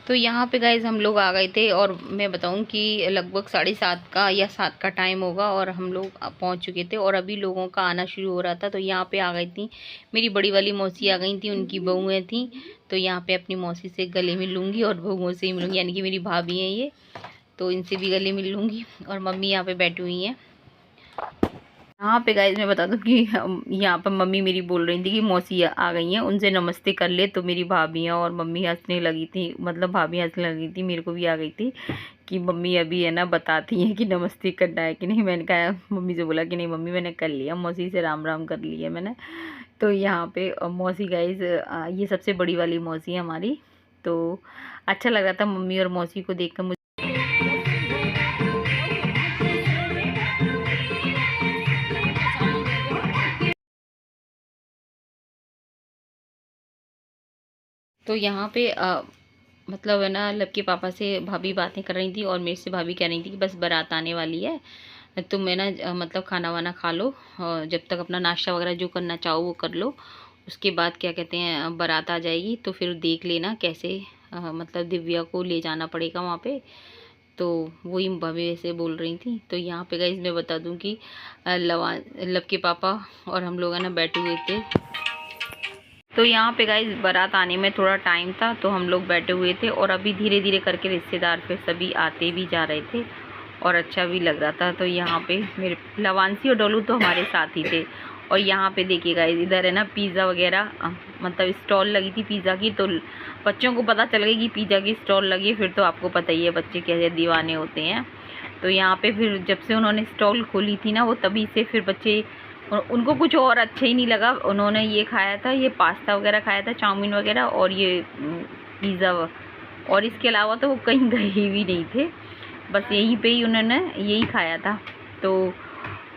तो यहाँ पे गाइज हम लोग आ गए थे और मैं बताऊँ कि लगभग 7:30 का या 7 का टाइम होगा और हम लोग पहुँच चुके थे और अभी लोगों का आना शुरू हो रहा था। तो यहाँ पे आ गई थी मेरी बड़ी वाली मौसी, आ गई थी, उनकी बहुएँ थी। तो यहाँ पे अपनी मौसी से गले मिल लूँगी और बहुओं से ही मिलूँगी, यानी कि मेरी भाभी हैं ये, तो इनसे भी गले मिल लूँगी। और मम्मी यहाँ पर बैठी हुई हैं। यहाँ पे गाइज मैं बता दूं कि यहाँ पर मम्मी मेरी बोल रही थी कि मौसी आ गई हैं, उनसे नमस्ते कर ले। तो मेरी भाभियाँ और मम्मी हंसने लगी थी, मतलब भाभी हंसने लगी थी, मेरे को भी आ गई थी कि मम्मी अभी है ना बताती हैं कि नमस्ते करना है कि नहीं। मैंने कहा, मम्मी से बोला कि नहीं मम्मी मैंने कर लिया, मौसी से राम राम कर लिया मैंने। तो यहाँ पे मौसी गाइज ये सबसे बड़ी वाली मौसी है हमारी। तो अच्छा लग रहा था मम्मी और मौसी को देख कर मुझे। तो यहाँ पे मतलब है ना, लब के पापा से भाभी बातें कर रही थी और मेरे से भाभी कह रही थी कि बस बारात आने वाली है, तुम है ना मतलब खाना वाना खा लो, जब तक अपना नाश्ता वगैरह जो करना चाहो वो कर लो। उसके बाद क्या कहते हैं बारात आ जाएगी तो फिर देख लेना कैसे मतलब दिव्या को ले जाना पड़ेगा वहाँ पे। तो वही भाभी वैसे बोल रही थी। तो यहाँ पे गाइस मैं बता दूँ कि लब के पापा और हम लोग है ना बैठे हुए थे। तो यहाँ पे गाइस बारात आने में थोड़ा टाइम था तो हम लोग बैठे हुए थे और अभी धीरे धीरे करके रिश्तेदार फिर सभी आते भी जा रहे थे और अच्छा भी लग रहा था। तो यहाँ पे मेरे लवांसी और डोलू तो हमारे साथ ही थे। और यहाँ पे देखिए गाइस इधर है ना पिज़्ज़ा वगैरह मतलब स्टॉल लगी थी पिज़्ज़ा की। तो बच्चों को पता चल गई कि पिज़्ज़ा की स्टॉल लगी, फिर तो आपको पता ही है बच्चे कैसे दीवाने होते हैं। तो यहाँ पे फिर जब से उन्होंने स्टॉल खोली थी ना, वो तभी से फिर बच्चे, उनको कुछ और अच्छा ही नहीं लगा। उन्होंने ये खाया था, ये पास्ता वगैरह खाया था, चाउमीन वगैरह और ये पिज़्ज़ा, और इसके अलावा तो वो कहीं गए भी नहीं थे, बस यहीं पे ही उन्होंने यही खाया था। तो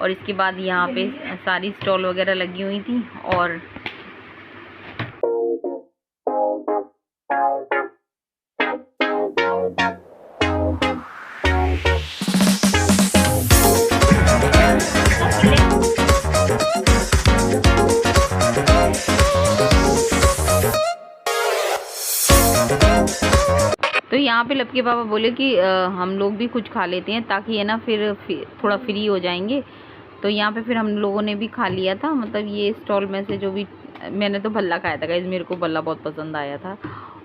और इसके बाद यहाँ पे सारी स्टॉल वगैरह लगी हुई थी। और तो यहाँ पे लपके पापा बोले कि हम लोग भी कुछ खा लेते हैं ताकि है ना फिर थोड़ा फ्री हो जाएंगे। तो यहाँ पे फिर हम लोगों ने भी खा लिया था, मतलब ये स्टॉल में से जो भी, मैंने तो भल्ला खाया था गाइस, मेरे को भल्ला बहुत पसंद आया था।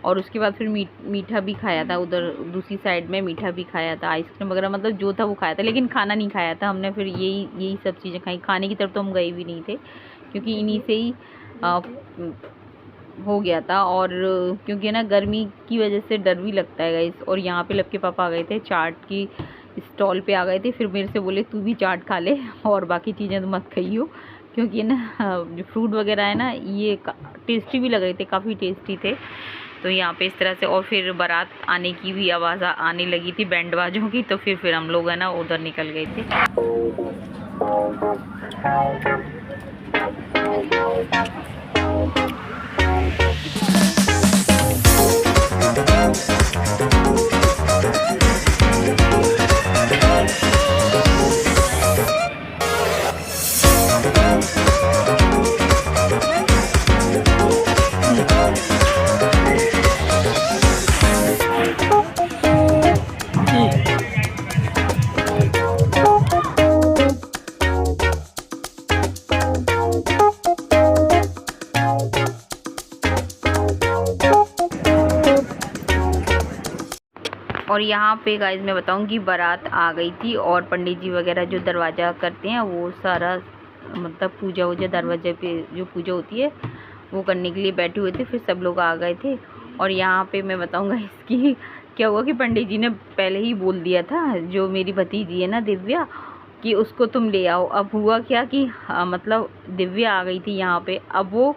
और उसके बाद फिर मीठा भी खाया था, उधर दूसरी साइड में मीठा भी खाया था, आइसक्रीम वगैरह मतलब जो था वो खाया था, लेकिन खाना नहीं खाया था हमने। फिर यही सब चीज़ें खाई, खाने की तरफ तो हम गए भी नहीं थे क्योंकि इन्हीं से ही हो गया था। और क्योंकि ना गर्मी की वजह से डर भी लगता है गाइस। और यहाँ पे लब के पापा आ गए थे, चाट की स्टॉल पे आ गए थे, फिर मेरे से बोले तू भी चाट खा ले और बाकी चीज़ें तो मत खाइयो, क्योंकि ना जो फ्रूट वगैरह है ना ये टेस्टी भी लग रहे थे, काफ़ी टेस्टी थे। तो यहाँ पे इस तरह से, और फिर बारात आने की भी आवाज़ आने लगी थी बैंड बाजों की। तो फिर हम लोग है ना उधर निकल गए थे। और यहाँ पे गाइज मैं बताऊँ कि बारात आ गई थी और पंडित जी वगैरह जो दरवाज़ा करते हैं वो सारा मतलब पूजा वूजा दरवाजे पे जो पूजा होती है वो करने के लिए बैठे हुए थे। फिर सब लोग आ गए थे और यहाँ पे मैं बताऊँगा इसकी क्या हुआ कि पंडित जी ने पहले ही बोल दिया था जो मेरी भतीजी है ना दिव्या, कि उसको तुम ले आओ। अब हुआ क्या कि मतलब दिव्या आ गई थी यहाँ पे। अब वो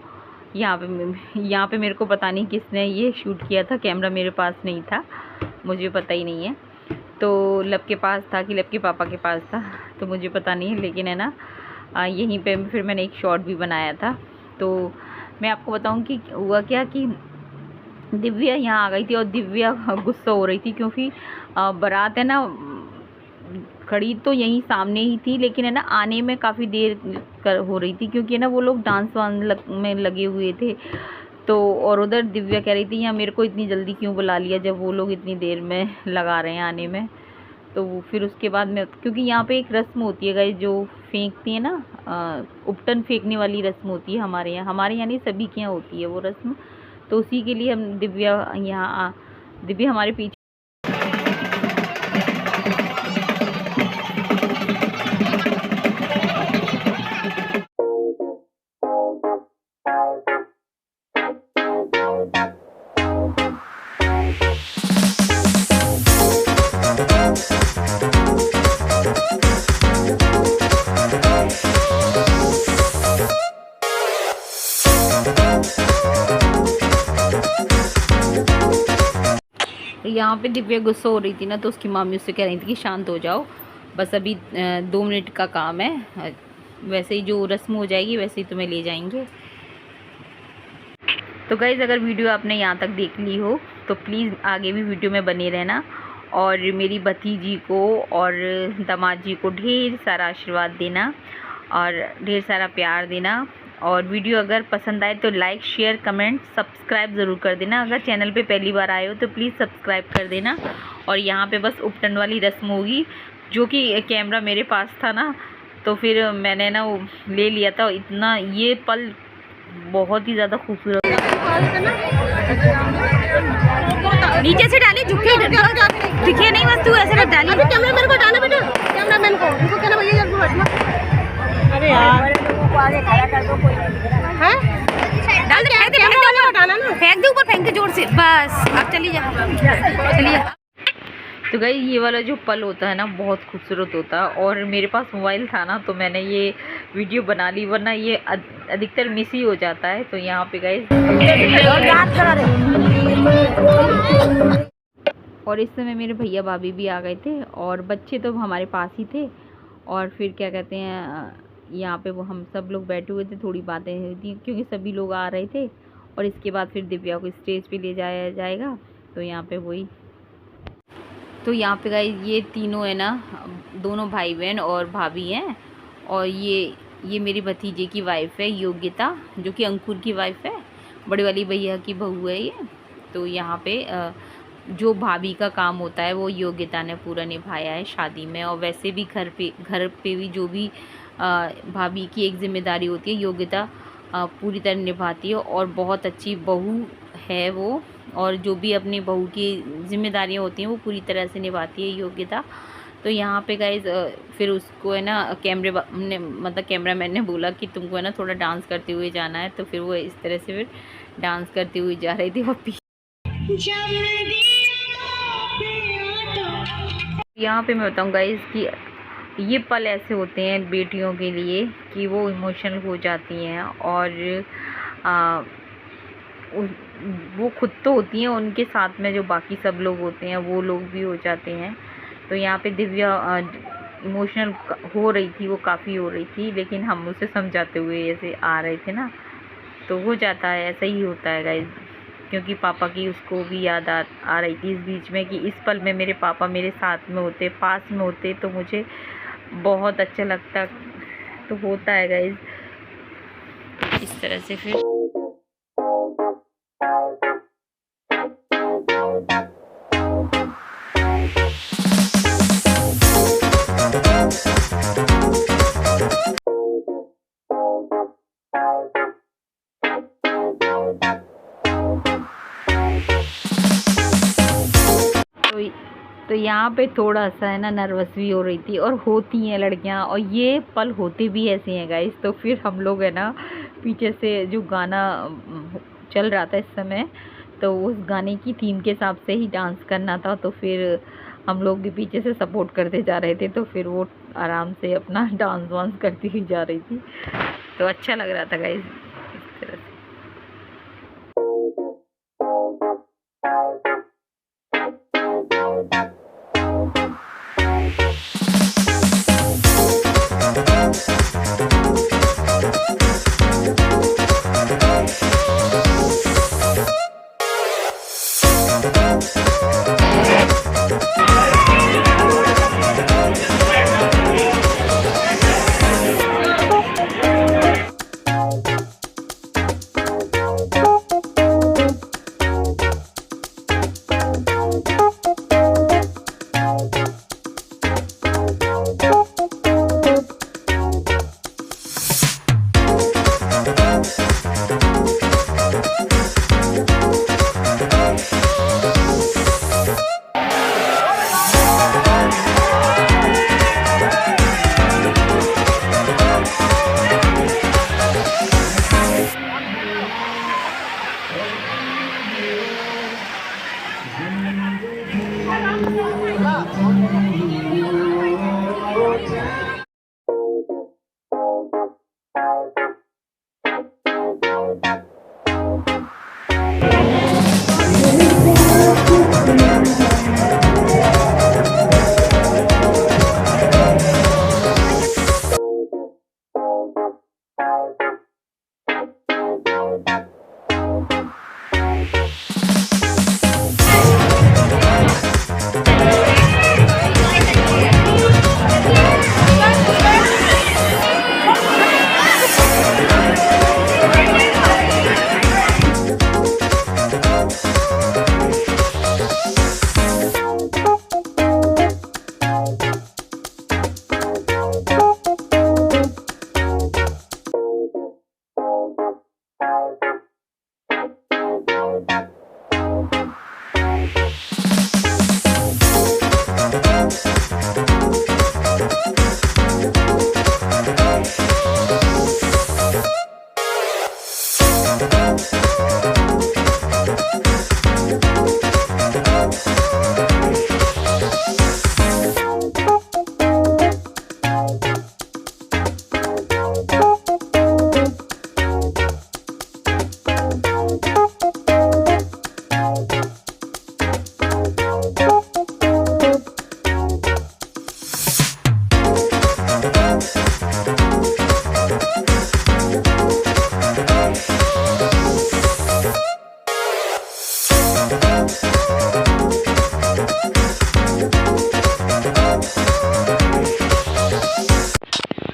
यहाँ पे मेरे को पता नहीं किसने ये शूट किया था, कैमरा मेरे पास नहीं था, मुझे पता ही नहीं है। तो लब के पास था कि लब के पापा के पास था तो मुझे पता नहीं है, लेकिन है ना यहीं पे फिर मैंने एक शॉट भी बनाया था। तो मैं आपको बताऊं कि हुआ क्या कि दिव्या यहाँ आ गई थी और दिव्या गुस्सा हो रही थी क्योंकि बारात है ना खड़ी तो यहीं सामने ही थी, लेकिन है ना आने में काफ़ी देर हो रही थी क्योंकि है ना वो लोग डांस वांस में लगे हुए थे। तो और उधर दिव्या कह रही थी यहाँ मेरे को इतनी जल्दी क्यों बुला लिया जब वो लोग इतनी देर में लगा रहे हैं आने में। तो फिर उसके बाद में, क्योंकि यहाँ पे एक रस्म होती है गाइस जो फेंकती है ना, उपटन फेंकने वाली रस्म होती है हमारे यहाँ नहीं सभी के यहाँ होती है वो रस्म। तो उसी के लिए हम दिव्या हमारे पीछे। यहाँ पे दिव्या गुस्सा हो रही थी ना, तो उसकी मामी उससे कह रही थी कि शांत हो जाओ, बस अभी 2 मिनट का काम है, वैसे ही जो रस्म हो जाएगी वैसे ही तुम्हें ले जाएंगे। तो गाइज़ अगर वीडियो आपने यहाँ तक देख ली हो तो प्लीज़ आगे भी वीडियो में बने रहना, और मेरी भतीजी को और दामाद जी को ढेर सारा आशीर्वाद देना और ढेर सारा प्यार देना। और वीडियो अगर पसंद आए तो लाइक शेयर कमेंट सब्सक्राइब ज़रूर कर देना। अगर चैनल पे पहली बार आए हो तो प्लीज़ सब्सक्राइब कर देना। और यहाँ पे बस उपटन वाली रस्म होगी, जो कि कैमरा मेरे पास था ना, तो फिर मैंने ना वो ले लिया था। इतना ये पल बहुत ही ज़्यादा खूबसूरत। नीचे से डाली, झुके दिखे नहीं, बस तू ऐसे डाली। कैमरा मैन को डालना बेटा, कैमरा मैन को उनको कहना भैया जल्दी बैठना। अरे यार आगे खड़ा कर दो, कोई हैं डाल दे, फेंक दे, हटाना ना, फेंक दे ऊपर, फेंक दे जोर से, बस अब चली जा, चलिए। तो गाइस ये वाला जो पल होता है ना बहुत खूबसूरत होता है। और मेरे पास मोबाइल था ना तो मैंने ये वीडियो बना ली, वरना ये अधिकतर मिस ही हो जाता है। तो यहाँ पे गाइस और इस समय मेरे भैया भाभी भी आ गए थे और बच्चे तो हमारे पास ही थे। और फिर क्या कहते हैं, यहाँ पे वो हम सब लोग बैठे हुए थे, थोड़ी बातें हुई थी क्योंकि सभी लोग आ रहे थे। और इसके बाद फिर दिव्या को स्टेज पे ले जाया जाएगा। तो यहाँ पे वही, तो यहाँ पे गाइस ये तीनों है ना, दोनों भाई बहन और भाभी हैं। और ये मेरी भतीजे की वाइफ है योग्यता, जो कि अंकुर की वाइफ है, बड़े वाली भैया की बहू है ये। तो यहाँ पे जो भाभी का काम होता है वो योग्यता ने पूरा निभाया है शादी में। और वैसे भी घर पे भी जो भी भाभी की एक जिम्मेदारी होती है योग्यता पूरी तरह निभाती है। और बहुत अच्छी बहू है वो, और जो भी अपनी बहू की जिम्मेदारियां होती हैं वो पूरी तरह से निभाती है योग्यता। तो यहाँ पे गाइज फिर उसको है ना कैमरामैन ने बोला कि तुमको है ना थोड़ा डांस करते हुए जाना है। तो फिर वो इस तरह से फिर डांस करते हुए जा रही थी। और यहाँ पे मैं बताऊँ गाइज कि ये पल ऐसे होते हैं बेटियों के लिए कि वो इमोशनल हो जाती हैं। और वो खुद तो होती हैं, उनके साथ में जो बाकी सब लोग होते हैं वो लोग भी हो जाते हैं। तो यहाँ पे दिव्या इमोशनल हो रही थी, वो काफ़ी हो रही थी, लेकिन हम उसे समझाते हुए ऐसे आ रहे थे ना, तो हो जाता है, ऐसा ही होता है गाइज। क्योंकि पापा की उसको भी याद आ रही थी इस बीच में कि इस पल में मेरे पापा मेरे साथ में होते, पास में होते, तो मुझे बहुत अच्छा लगता। तो होता है गाइज इस तरह से। फिर तो यहाँ पे थोड़ा सा है ना नर्वस भी हो रही थी, और होती हैं लड़कियाँ, और ये पल होते भी ऐसे हैं गाइस। तो फिर हम लोग है ना पीछे से जो गाना चल रहा था इस समय, तो उस गाने की थीम के हिसाब से ही डांस करना था। तो फिर हम लोग भी पीछे से सपोर्ट करते जा रहे थे। तो फिर वो आराम से अपना डांस वांस करती हुई जा रही थी। तो अच्छा लग रहा था गाइस इस तरह से।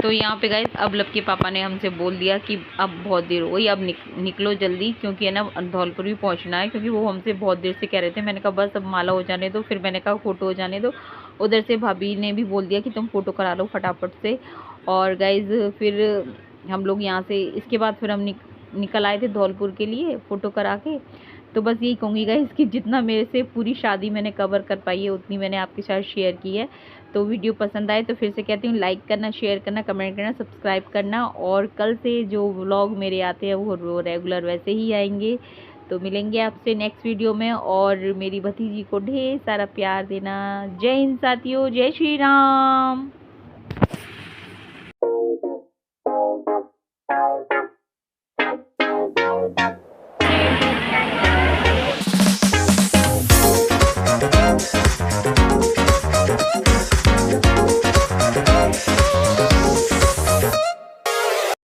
तो यहाँ पे गाइस अब लब के पापा ने हमसे बोल दिया कि अब बहुत देर हो गई, अब निकलो जल्दी, क्योंकि है ना धौलपुर भी पहुँचना है। क्योंकि वो हमसे बहुत देर से कह रहे थे। मैंने कहा बस अब माला हो जाने दो, फिर मैंने कहा फ़ोटो हो जाने दो। उधर से भाभी ने भी बोल दिया कि तुम फ़ोटो करा लो फटाफट से। और गाइस फिर हम लोग यहाँ से इसके बाद फिर हम निकल आए थे धौलपुर के लिए फ़ोटो करा के। तो बस यही कहूँगी गाइस कि जितना मेरे से पूरी शादी मैंने कवर कर पाई है उतनी मैंने आपके साथ शेयर की है। तो वीडियो पसंद आए तो फिर से कहती हूँ लाइक करना, शेयर करना, कमेंट करना, सब्सक्राइब करना। और कल से जो व्लॉग मेरे आते हैं वो रेगुलर वैसे ही आएंगे। तो मिलेंगे आपसे नेक्स्ट वीडियो में। और मेरी भतीजी को ढेर सारा प्यार देना। जय हिंद साथियों, जय श्री राम।